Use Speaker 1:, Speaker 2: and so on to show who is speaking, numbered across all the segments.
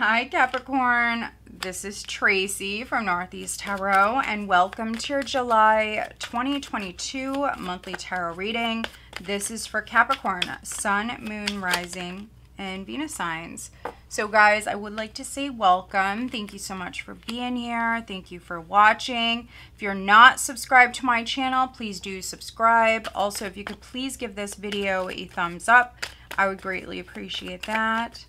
Speaker 1: Hi Capricorn, this is Tracy from Northeast Tarot and welcome to your July 2022 monthly tarot reading. This is for Capricorn, Sun, Moon, Rising, and Venus signs. So guys, I would like to say welcome. Thank you so much for being here. Thank you for watching. If you're not subscribed to my channel, please do subscribe. Also, if you could please give this video a thumbs up, I would greatly appreciate that.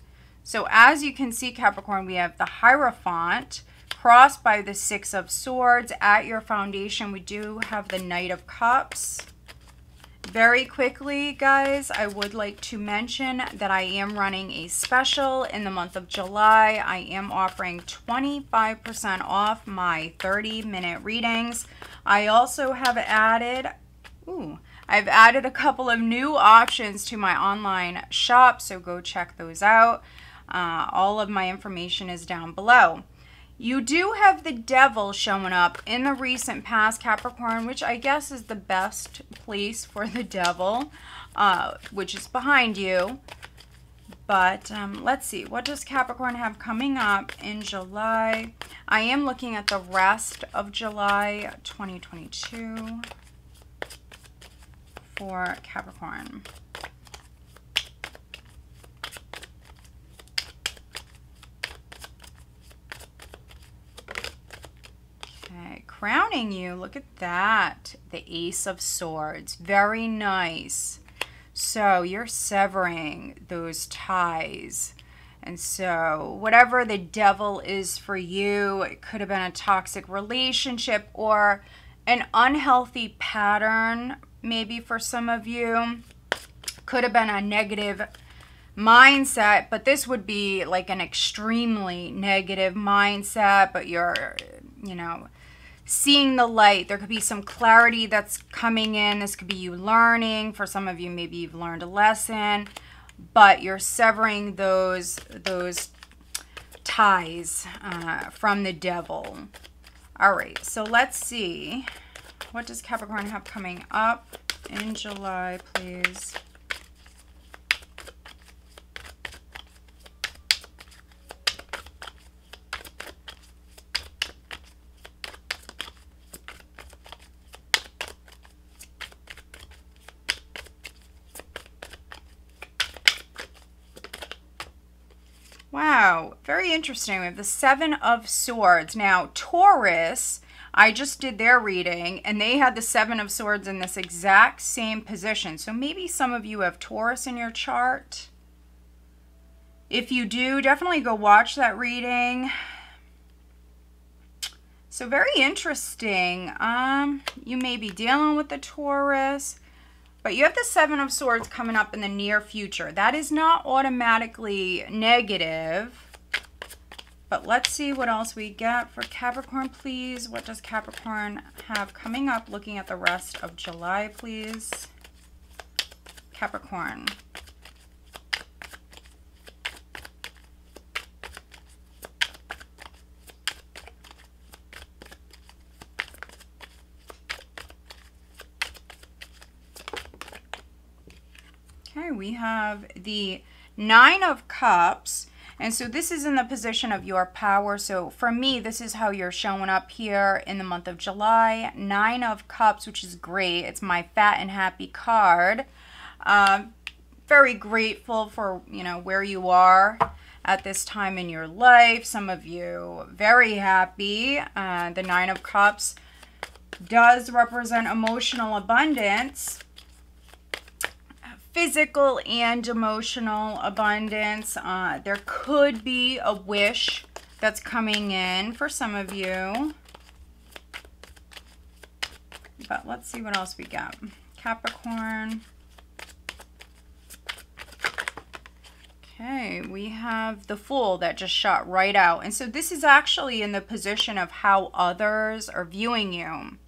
Speaker 1: So as you can see, Capricorn, we have the Hierophant crossed by the Six of Swords. At your foundation, we do have the Knight of Cups. Very quickly, guys, I would like to mention that I am running a special in the month of July. I am offering 25% off my 30-minute readings. I also have added, I've added a couple of new options to my online shop, so go check those out. All of my information is down below. You do have the Devil showing up in the recent past, Capricorn, which I guess is the best place for the Devil, which is behind you. But let's see, what does Capricorn have coming up in July? I am looking at the rest of July 2022 for Capricorn. Crowning you, look at that, the Ace of Swords, very nice. So you're severing those ties, and so whatever the Devil is for you, it could have been a toxic relationship or an unhealthy pattern, maybe for some of you. Could have been a negative mindset, but this would be like an extremely negative mindset, but you're, you know, seeing the light. There could be some clarity that's coming in. This could be you learning. For some of you, maybe you've learned a lesson, but you're severing those ties from the Devil. All right, so let's see. What does Capricorn have coming up in July, please? Wow, very interesting. We have the Seven of Swords. Now, Taurus, I just did their reading, and they had the Seven of Swords in this exact same position. So maybe some of you have Taurus in your chart. If you do, definitely go watch that reading. So very interesting. You may be dealing with the Taurus, but you have the Seven of Swords coming up in the near future. That is not automatically negative. But let's see what else we get for Capricorn, please. What does Capricorn have coming up? Looking at the rest of July, please. Capricorn. Okay, we have the Nine of Cups, and so this is in the position of your power. So for me, this is how you're showing up here in the month of July. Nine of Cups, which is great. It's my fat and happy card. Very grateful for, you know, where you are at this time in your life. Some of you very happy. The Nine of Cups does represent emotional abundance. Physical and emotional abundance. There could be a wish that's coming in for some of you. But let's see what else we got. Capricorn. Okay, we have the Fool that just shot right out. And so this is actually in the position of how others are viewing you.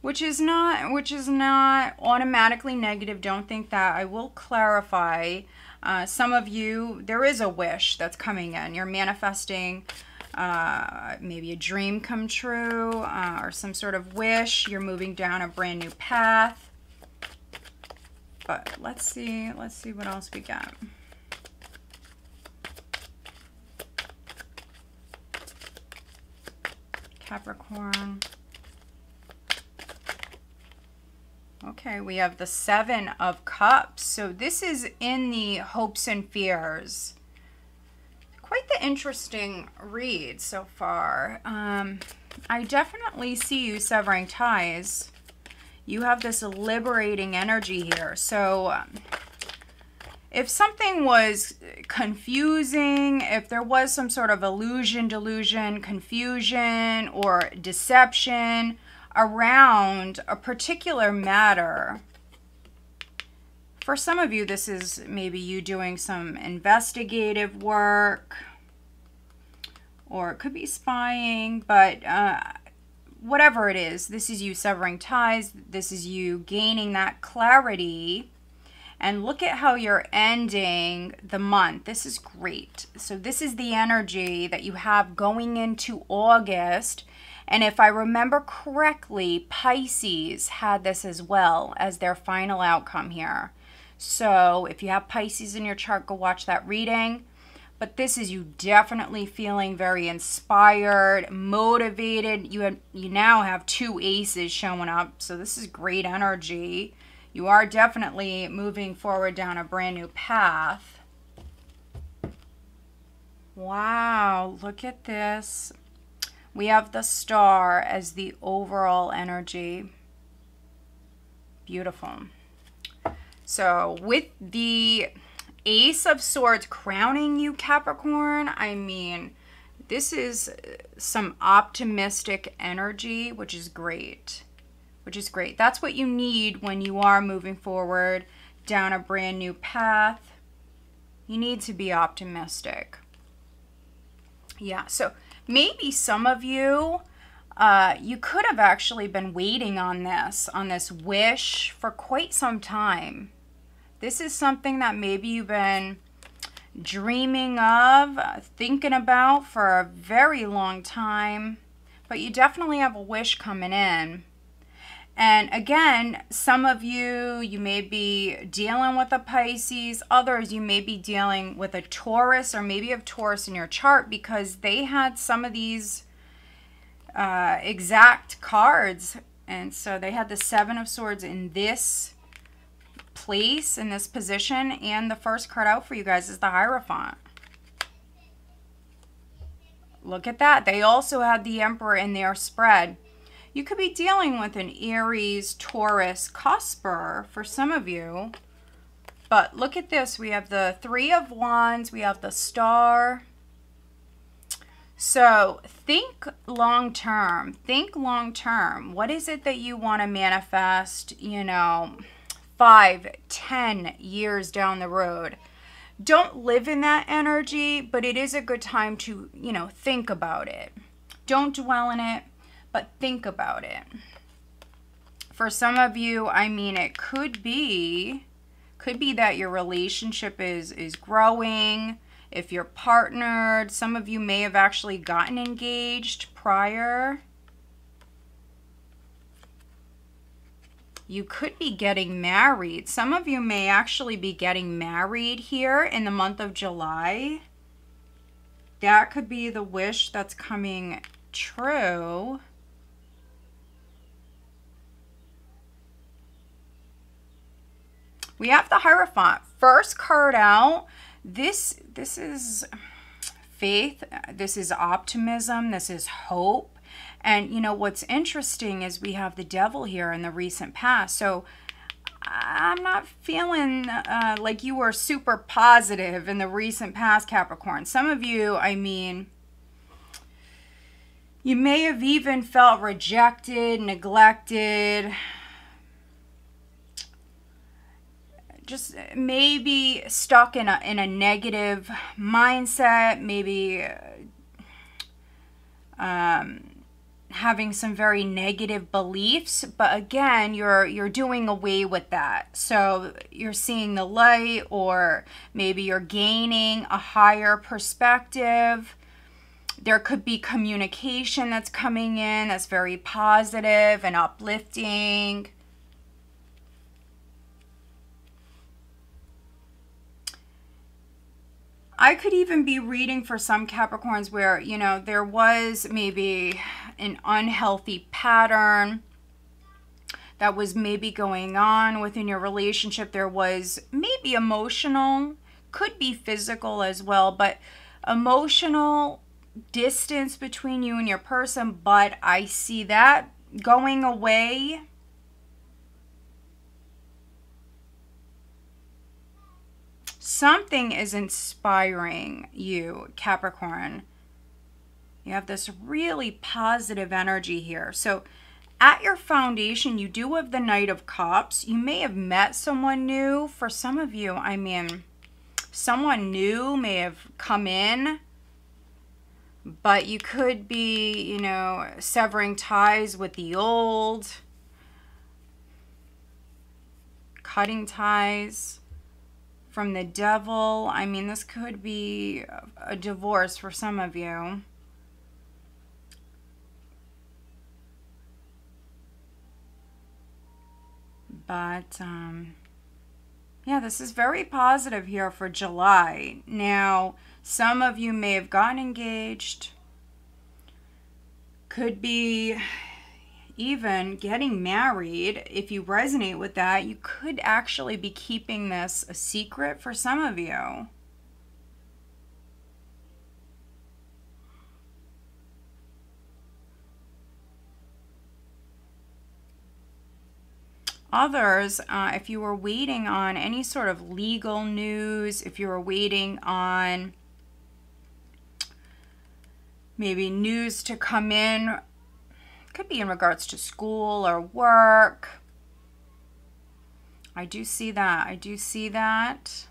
Speaker 1: Which is not automatically negative. Don't think that. I will clarify. Some of you, there is a wish that's coming in. You're manifesting maybe a dream come true or some sort of wish. You're moving down a brand new path. But let's see what else we got. Capricorn. Okay, we have the Seven of Cups. So this is in the hopes and fears. Quite the interesting read so far. I definitely see you severing ties. You have this liberating energy here. So if something was confusing, if there was some sort of illusion, delusion, confusion, or deception around a particular matter, for some of you, this is maybe you doing some investigative work, or it could be spying, but whatever it is, this is you severing ties. This is you gaining that clarity. And look at how you're ending the month. This is great. So this is the energy that you have going into August. And if I remember correctly, Pisces had this as well as their final outcome here. So if you have Pisces in your chart, go watch that reading. But this is you definitely feeling very inspired, motivated. You now have 2 aces showing up. So this is great energy. You are definitely moving forward down a brand new path. Wow, look at this. We have the Star as the overall energy. Beautiful. So with the Ace of Swords crowning you, Capricorn, I mean, this is some optimistic energy, which is great. That's what you need when you are moving forward down a brand new path. You need to be optimistic. Yeah, so maybe some of you, you could have actually been waiting on this wish for quite some time. This is something that maybe you've been dreaming of, thinking about for a very long time, but you definitely have a wish coming in. And again, some of you, you may be dealing with a Pisces. Others, you may be dealing with a Taurus, or maybe you have Taurus in your chart because they had some of these exact cards. And so they had the Seven of Swords in this place, in this position. And the first card out for you guys is the Hierophant. Look at that. They also had the Emperor in their spread. You could be dealing with an Aries, Taurus, cusper for some of you. But look at this. We have the Three of Wands. We have the Star. So think long term. Think long term. What is it that you want to manifest, 5, 10 years down the road? Don't live in that energy, but it is a good time to, think about it. Don't dwell in it, but think about it. For some of you, I mean, it could be that your relationship is growing. If you're partnered, some of you may have actually gotten engaged prior. You could be getting married. Some of you may actually be getting married here in the month of July. That could be the wish that's coming true. We have the Hierophant. First card out. This is faith. This is optimism. This is hope. And what's interesting is we have the Devil here in the recent past. So I'm not feeling like you were super positive in the recent past, Capricorn. Some of you, I mean, you may have even felt rejected, neglected, just maybe stuck in a negative mindset, maybe having some very negative beliefs. But again, you're doing away with that. So you're seeing the light, or maybe you're gaining a higher perspective. There could be communication that's coming in that's very positive and uplifting. I could even be reading for some Capricorns where, there was maybe an unhealthy pattern that was maybe going on within your relationship. There was maybe emotional, could be physical as well, but emotional distance between you and your person. But I see that going away. Something is inspiring you, Capricorn. You have this really positive energy here. So at your foundation, you do have the Knight of Cups. You may have met someone new. For some of you, I mean, someone new may have come in, but you could be, you know, severing ties with the old, cutting ties from the Devil. I mean, this could be a divorce for some of you. But, yeah, this is very positive here for July. Now, some of you may have gotten engaged. Could be even getting married. If you resonate with that, you could actually be keeping this a secret for some of you. Others, if you were waiting on any sort of legal news, if you were waiting on maybe news to come in, could be in regards to school or work. I do see that. I do see that.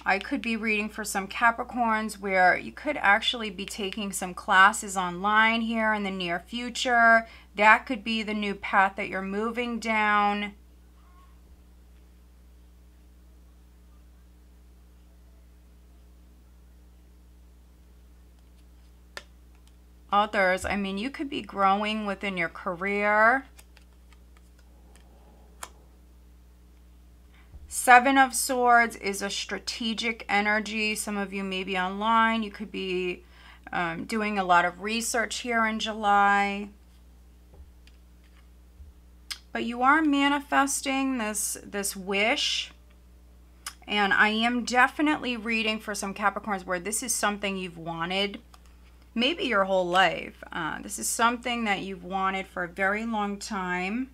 Speaker 1: I could be reading for some Capricorns where you could actually be taking some classes online here in the near future. That could be the new path that you're moving down. Others, I mean, you could be growing within your career. Seven of Swords is a strategic energy. Some of you may be online. You could be doing a lot of research here in July. But you are manifesting this wish. And I am definitely reading for some Capricorns where this is something you've wanted maybe your whole life. This is something that you've wanted for a very long time.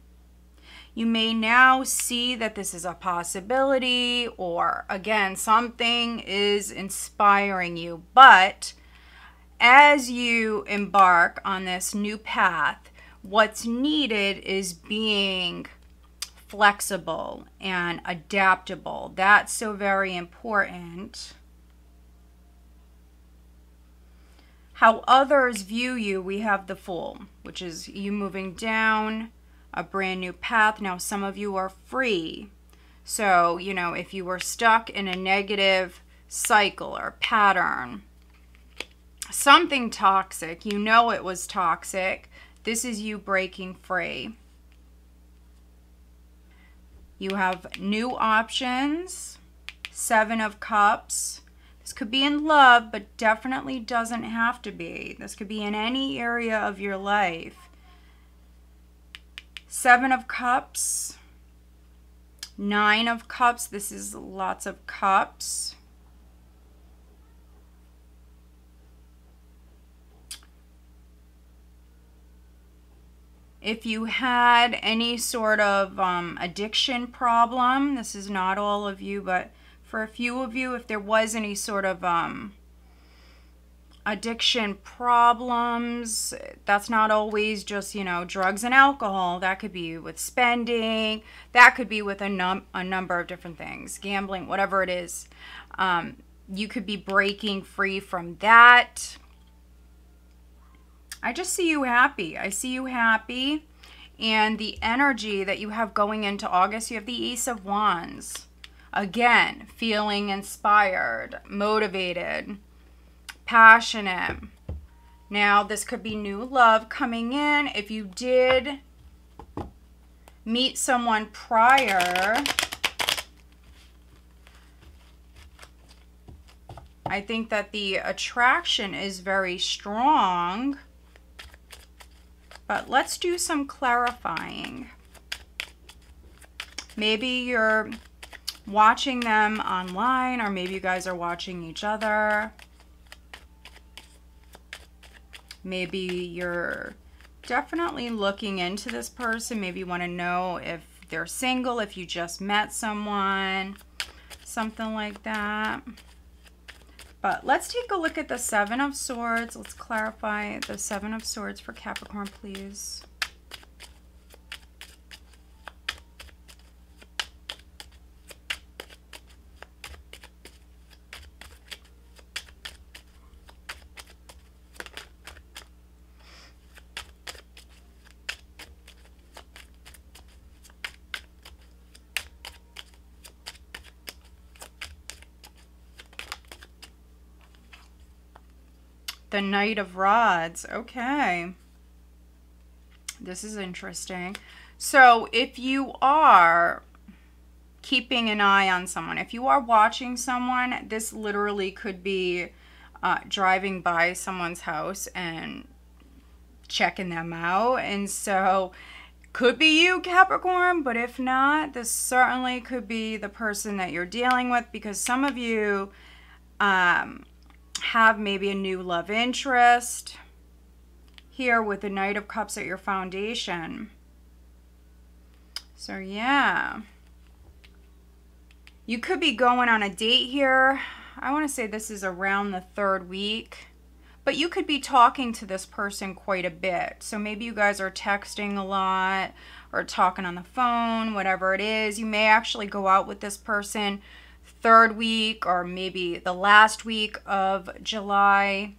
Speaker 1: You may now see that this is a possibility, or again, something is inspiring you. But as you embark on this new path, what's needed is being flexible and adaptable. That's so very important. How others view you, we have the Fool, which is you moving down a brand new path. Now, some of you are free. So, you know, if you were stuck in a negative cycle or pattern, something toxic, you know it was toxic, this is you breaking free. You have new options. Seven of Cups. This could be in love, but definitely doesn't have to be. This could be in any area of your life. Seven of Cups. Nine of Cups. This is lots of cups. If you had any sort of addiction problem, this is not all of you, but for a few of you, if there was any sort of addiction problems, that's not always just, you know, drugs and alcohol. That could be with spending. That could be with a number of different things. Gambling, whatever it is. You could be breaking free from that. I just see you happy. I see you happy. And the energy that you have going into August, you have the Ace of Wands. Again, feeling inspired, motivated, passionate. Now, this could be new love coming in. If you did meet someone prior, I think that the attraction is very strong. But let's do some clarifying. Maybe you're watching them online, or maybe you guys are watching each other. Maybe you're definitely looking into this person. Maybe you want to know if they're single, if you just met someone, something like that. But let's take a look at the Seven of Swords. Let's clarify the Seven of Swords for Capricorn, please. The Knight of Rods. Okay. This is interesting. So if you are keeping an eye on someone, if you are watching someone, this literally could be driving by someone's house and checking them out. And so could be you, Capricorn, but if not, this certainly could be the person that you're dealing with, because some of you have maybe a new love interest here with the Knight of Cups at your foundation. So yeah, you could be going on a date here. I want to say this is around the 3rd week, but you could be talking to this person quite a bit. So maybe you guys are texting a lot or talking on the phone, whatever it is. You may actually go out with this person 3rd week or maybe the last week of July.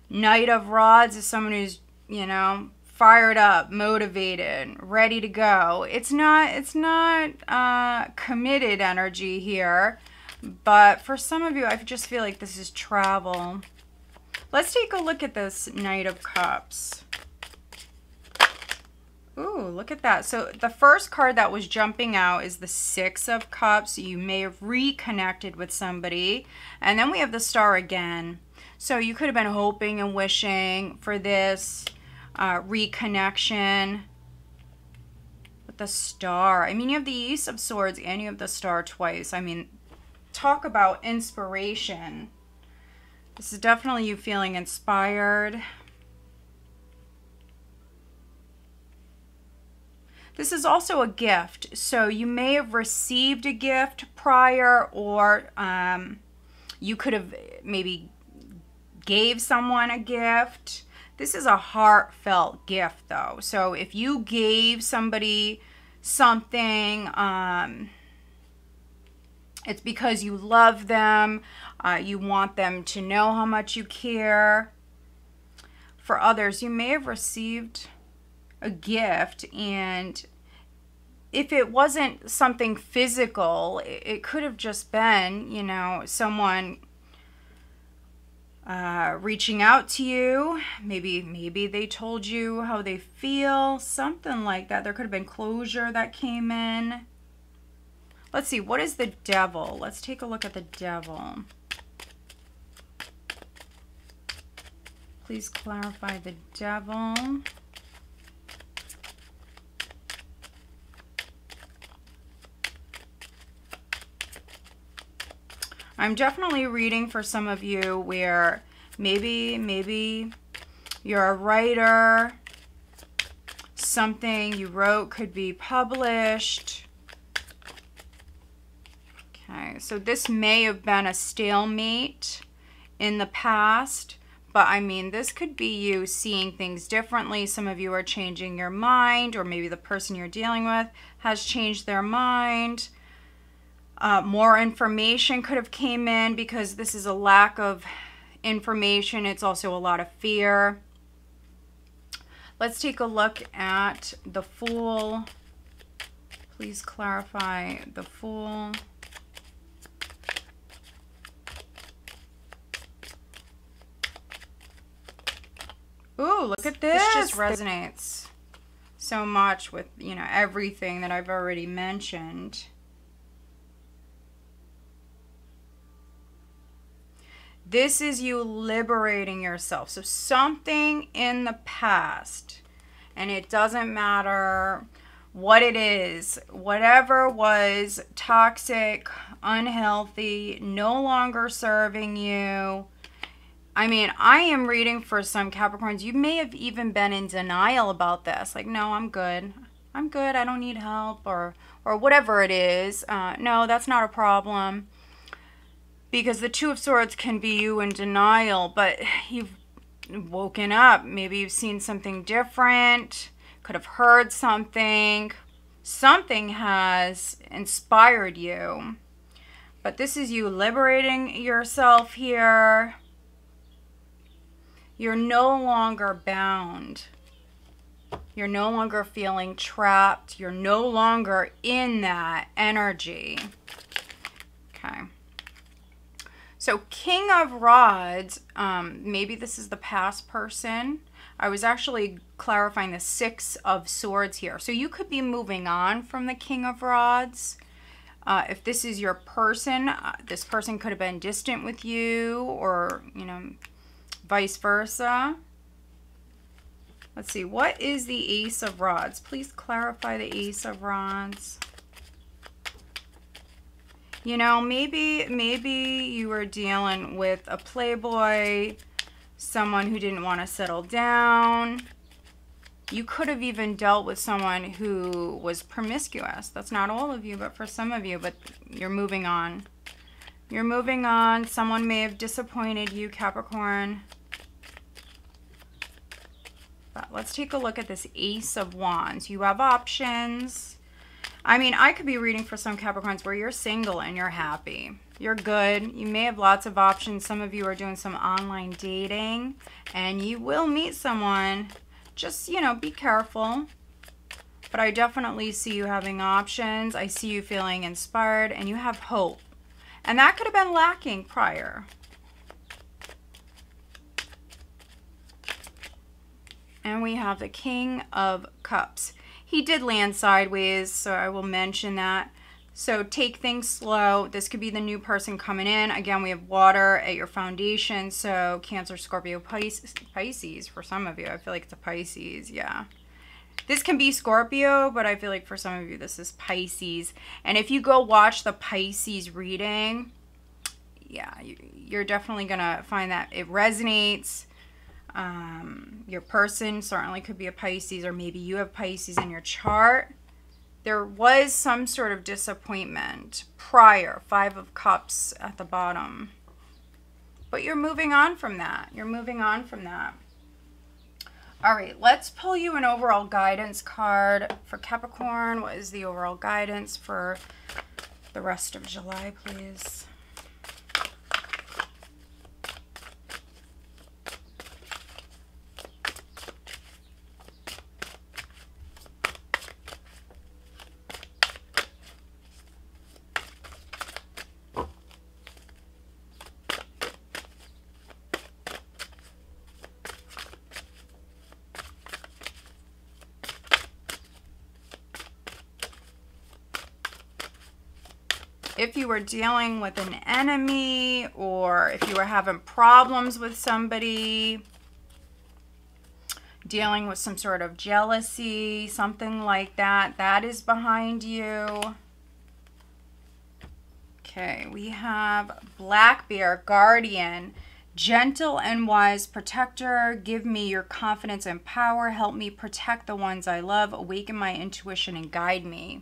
Speaker 1: Knight of Rods is someone who's, you know, fired up, motivated, ready to go. It's not committed energy here, but for some of you, I just feel like this is travel. Let's take a look at this Knight of Cups. Ooh, look at that. So the first card that was jumping out is the Six of Cups. You may have reconnected with somebody. And then we have the Star again. So you could have been hoping and wishing for this reconnection with the Star. I mean, you have the Ace of Swords and you have the Star twice. I mean, talk about inspiration. This is definitely you feeling inspired. This is also a gift, so you may have received a gift prior, or you could have maybe gave someone a gift. This is a heartfelt gift, though. So if you gave somebody something, it's because you love them. You want them to know how much you care. For others, you may have received a gift, and if it wasn't something physical, it could have just been, you know, someone reaching out to you. Maybe they told you how they feel, something like that. There could have been closure that came in. Let's see, what is the Devil? Let's take a look at the Devil. Please clarify the Devil. I'm definitely reading for some of you where maybe you're a writer. Something you wrote could be published. Okay, so this may have been a stalemate in the past, but I mean, this could be you seeing things differently. Some of you are changing your mind, or maybe the person you're dealing with has changed their mind. More information could have came in, because this is a lack of information. It's also a lot of fear. Let's take a look at the Fool. Please clarify the Fool. Ooh, look at this. This just resonates so much with, you know, everything that I've already mentioned. This is you liberating yourself. So something in the past, and it doesn't matter what it is, whatever was toxic, unhealthy, no longer serving you. I mean, I am reading for some Capricorns. You may have even been in denial about this. Like, no, I'm good. I'm good. I don't need help, or whatever it is. No, that's not a problem. Because the Two of Swords can be you in denial, but you've woken up. Maybe you've seen something different, could have heard something. Something has inspired you. But this is you liberating yourself here. You're no longer bound. You're no longer feeling trapped. You're no longer in that energy. Okay. So King of Rods, maybe this is the past person. I was actually clarifying the Six of Swords here. So you could be moving on from the King of Rods. If this is your person, this person could have been distant with you, or, you know, vice versa. Let's see. What is the Ace of Rods? Please clarify the Ace of Rods. You know, maybe you were dealing with a playboy, someone who didn't want to settle down. You could have even dealt with someone who was promiscuous. That's not all of you, but for some of you. But you're moving on. You're moving on. Someone may have disappointed you, Capricorn. But let's take a look at this Ace of Wands. You have options. I mean, I could be reading for some Capricorns where you're single and you're happy. You're good. You may have lots of options. Some of you are doing some online dating, and you will meet someone. Just, you know, be careful. But I definitely see you having options. I see you feeling inspired, and you have hope. And that could have been lacking prior. And we have the King of Cups. He did land sideways, so I will mention that. So take things slow. This could be the new person coming in. Again, we have water at your foundation. So Cancer, Scorpio, Pisces for some of you. I feel like it's a Pisces, yeah. This can be Scorpio, but I feel like for some of you this is Pisces. And if you go watch the Pisces reading, yeah, you're definitely going to find that it resonates. Your person certainly could be a Pisces, or maybe you have Pisces in your chart. There was some sort of disappointment prior, Five of Cups at the bottom. But you're moving on from that. You're moving on from that. All right, let's pull you an overall guidance card for Capricorn. What is the overall guidance for the rest of July, please? If you were dealing with an enemy, or if you were having problems with somebody, dealing with some sort of jealousy, something like that, that is behind you. Okay, we have Black Bear, Guardian, gentle and wise protector. Give me your confidence and power. Help me protect the ones I love. Awaken my intuition and guide me.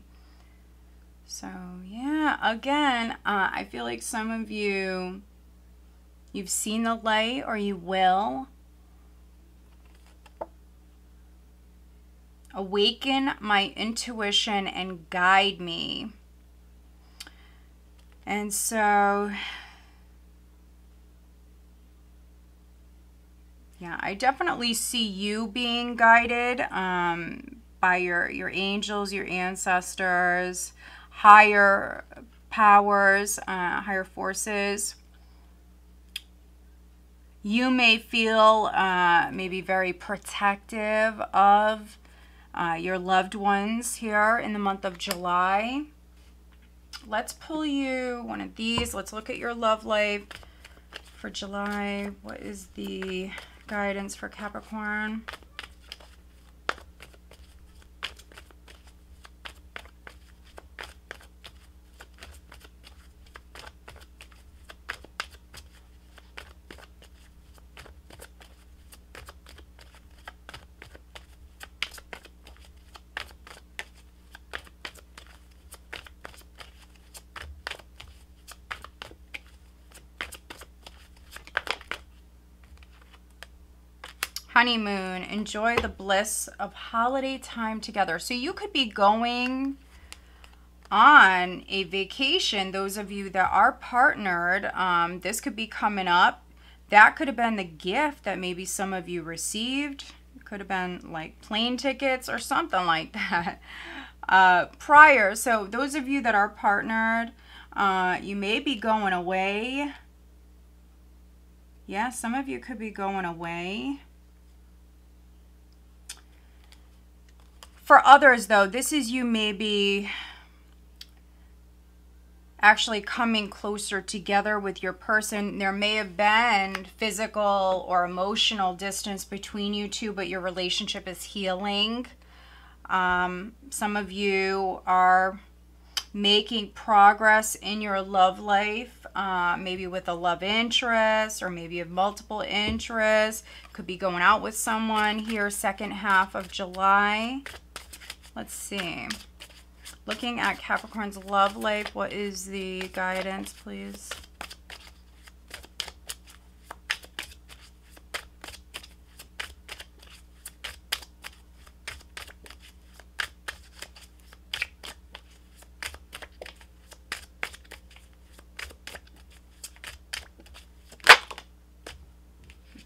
Speaker 1: So, yeah, again, I feel like some of you, you've seen the light, or you will. Awaken my intuition and guide me. And so, yeah, I definitely see you being guided by your angels, your ancestors, higher powers, higher forces. You may feel maybe very protective of your loved ones here in the month of July. Let's pull you one of these. Let's look at your love life for July. What is the guidance for Capricorn? Honeymoon, enjoy the bliss of holiday time together. So you could be going on a vacation. Those of you that are partnered, this could be coming up. That could have been the gift that maybe some of you received. It could have been like plane tickets or something like that prior. So those of you that are partnered, you may be going away. Yeah, some of you could be going away. For others, though, this is you maybe actually coming closer together with your person. There may have been physical or emotional distance between you two, but your relationship is healing. Some of you are making progress in your love life, maybe with a love interest, or maybe you have multiple interests. Could be going out with someone here, second half of July. Let's see. Looking at Capricorn's love life, what is the guidance, please?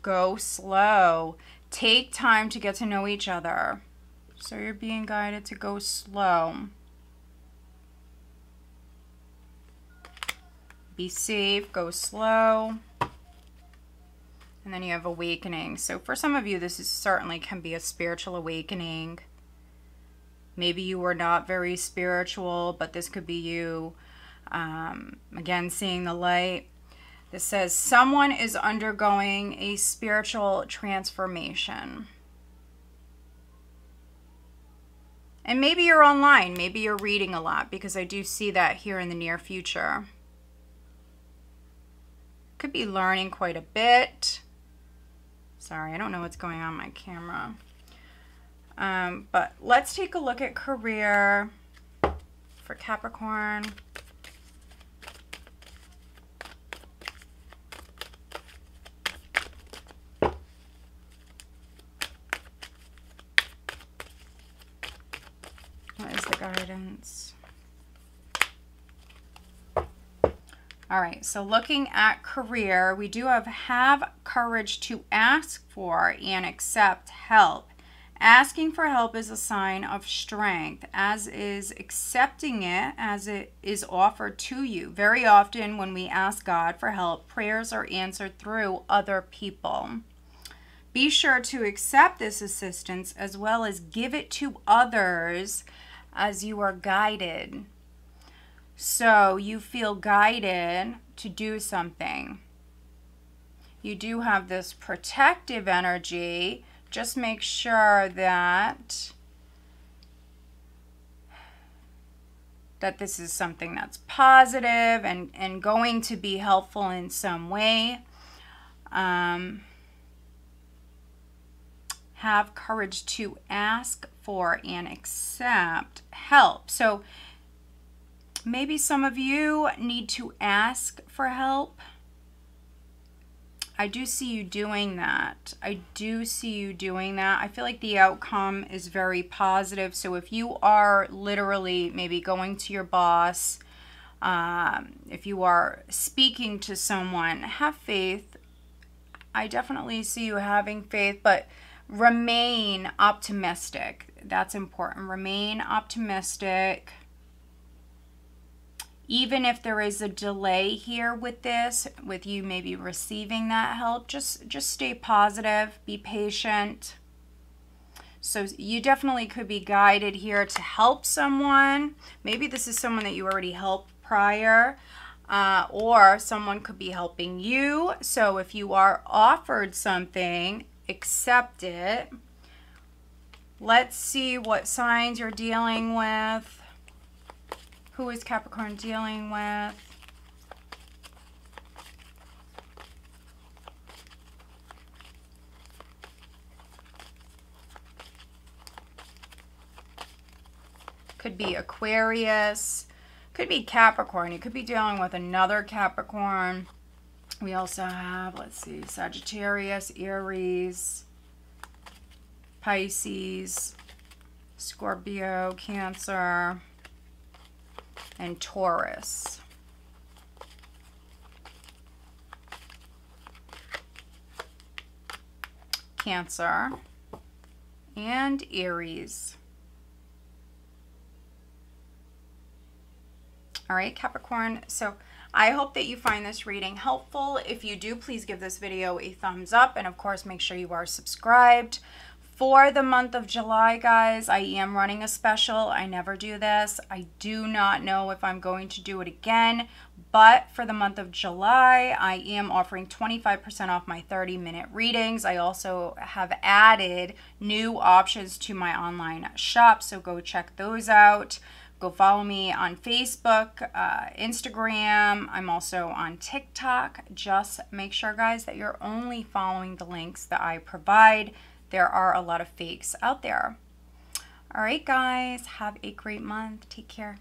Speaker 1: Go slow. Take time to get to know each other. So you're being guided to go slow. Be safe, go slow. And then you have awakening. So for some of you, this is certainly can be a spiritual awakening. Maybe you were not very spiritual, but this could be you, again, seeing the light. This says, someone is undergoing a spiritual transformation. And maybe you're online, maybe you're reading a lot, because I do see that here in the near future. Could be learning quite a bit. Sorry, I don't know what's going on my camera. But let's take a look at career for Capricorn. What is the guidance? All right, so looking at career, we do have courage to ask for and accept help. Asking for help is a sign of strength, as is accepting it as it is offered to you. Very often when we ask God for help, prayers are answered through other people. Be sure to accept this assistance as well as give it to others as you are guided. So you feel guided to do something. You do have this protective energy. Just make sure that this is something that's positive and going to be helpful in some way. Have courage to ask for and accept help. So maybe some of you need to ask for help. I do see you doing that. I do see you doing that. I feel like the outcome is very positive. So if you are literally maybe going to your boss, if you are speaking to someone, have faith. I definitely see you having faith, but remain optimistic. That's important. Remain optimistic. Even if there is a delay here with this, with you maybe receiving that help, just stay positive, be patient. So you definitely could be guided here to help someone. Maybe this is someone that you already helped prior. or someone could be helping you. So if you are offered something, accept it. Let's see what signs you're dealing with. Who is Capricorn dealing with? Could be Aquarius. Could be Capricorn. You could be dealing with another Capricorn. We also have, let's see, Sagittarius, Aries, Pisces, Scorpio, Cancer, and Taurus. Cancer and Aries. All right, Capricorn. So I hope that you find this reading helpful. If you do, please give this video a thumbs up. And of course, make sure you are subscribed. For the month of July, guys, I am running a special. I never do this. I do not know if I'm going to do it again. But for the month of July, I am offering 25% off my 30-minute readings. I also have added new options to my online shop, so go check those out. Go follow me on Facebook, Instagram. I'm also on TikTok. Just make sure, guys, that you're only following the links that I provide. There are a lot of fakes out there. All right, guys, have a great month. Take care.